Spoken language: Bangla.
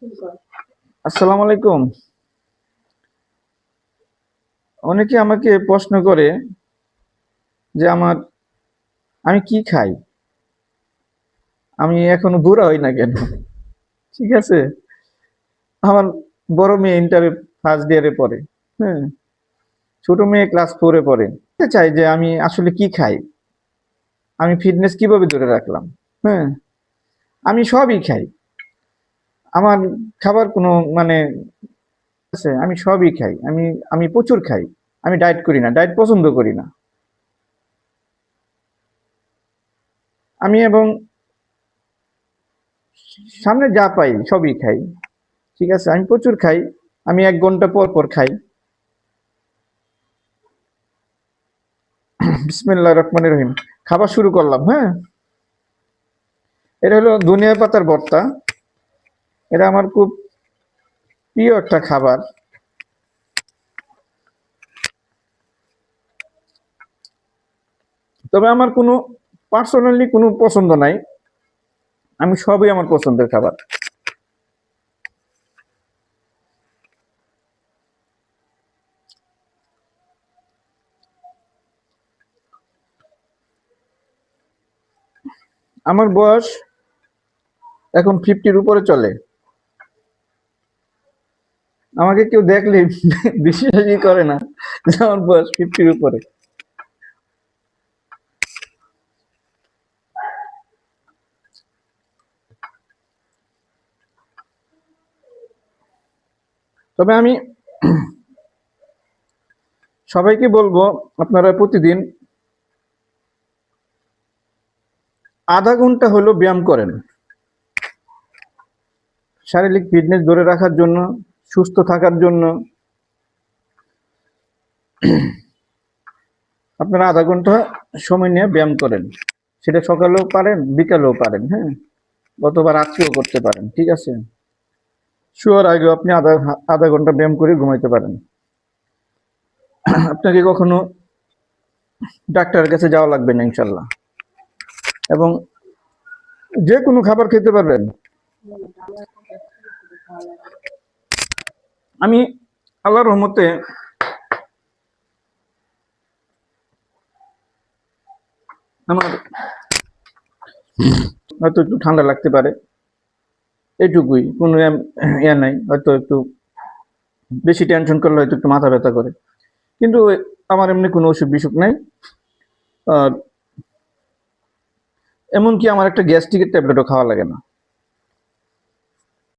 আসসালামু আলাইকুম। অনেকে আমাকে প্রশ্ন করে যে আমি কি খাই, আমি এখনো বুড়া হই না কেন? ঠিক আছে, আমার বড় মেয়ে ইন্টারে ফার্স্ট ইয়ারে পড়ে। হ্যাঁ, ছোট মেয়ে ক্লাস 4-এ পড়ে। জানতে চাই যে আমি আসলে কি খাই, আমি ফিটনেস কিভাবে ধরে রাখলাম। হ্যাঁ, আমি সবই খাই। আমার খাবার কোনো মানে আছে, আমি সবই খাই। আমি আমি প্রচুর খাই। আমি ডায়েট করি না, ডায়েট পছন্দ করি না। আমি এবং সামনে যা পাই সবই খাই। ঠিক আছে, আমি প্রচুর খাই। আমি 1 ঘন্টা পর পর খাই। বিসমিল্লাহির রহমানির রহিম। খাবার শুরু করলাম। হ্যাঁ, এটা হলো ধনিয়া পাতার ভর্তা। এটা আমার খুব প্রিয় একটা খাবার। তবে আমার কোনো পার্সোনালি কোনো পছন্দ নাই। আমি সবই আমার পছন্দের খাবার। আমার বয়স এখন 50-র উপরে চলে। আমাকে কেউ দেখলে বিশ্বাসই করে না যে আমার বয়স 50-র উপরে। তবে আমি সবাইকে বলবো, আপনারা প্রতিদিন আধা ঘন্টা হলো ব্যায়াম করেন। শারীরিক ফিটনেস ধরে রাখার জন্য, সুস্থ থাকার জন্য আপনারা আধা ঘন্টা সময় নিয়ে ব্যায়াম করেন। সেটা সকালেও পারেন, বিকালেও পারেন। হ্যাঁ, অথবা রাত্রেও করতে পারেন। ঠিক আছে, শোয়ার আগেও আপনি আধা আধা ঘন্টা ব্যায়াম করে ঘুমাইতে পারেন। আপনাকে কখনো ডাক্তারের কাছে যাওয়া লাগবে না ইনশাল্লাহ। এবং যে কোনো খাবার খেতে পারবেন। আমি আল্লাহর রহমতে আমার হয়তো একটু ঠান্ডা লাগতে পারে, এইটুকুই। কোনো ইয়া নাই। হয়তো একটু বেশি টেনশন করলে হয়তো একটু মাথা ব্যথা করে, কিন্তু আমার এমনি কোনো অসুখ বিসুখ নাই। আর এমনকি আমার একটা গ্যাস্ট্রিকের ট্যাবলেটও খাওয়া লাগে না।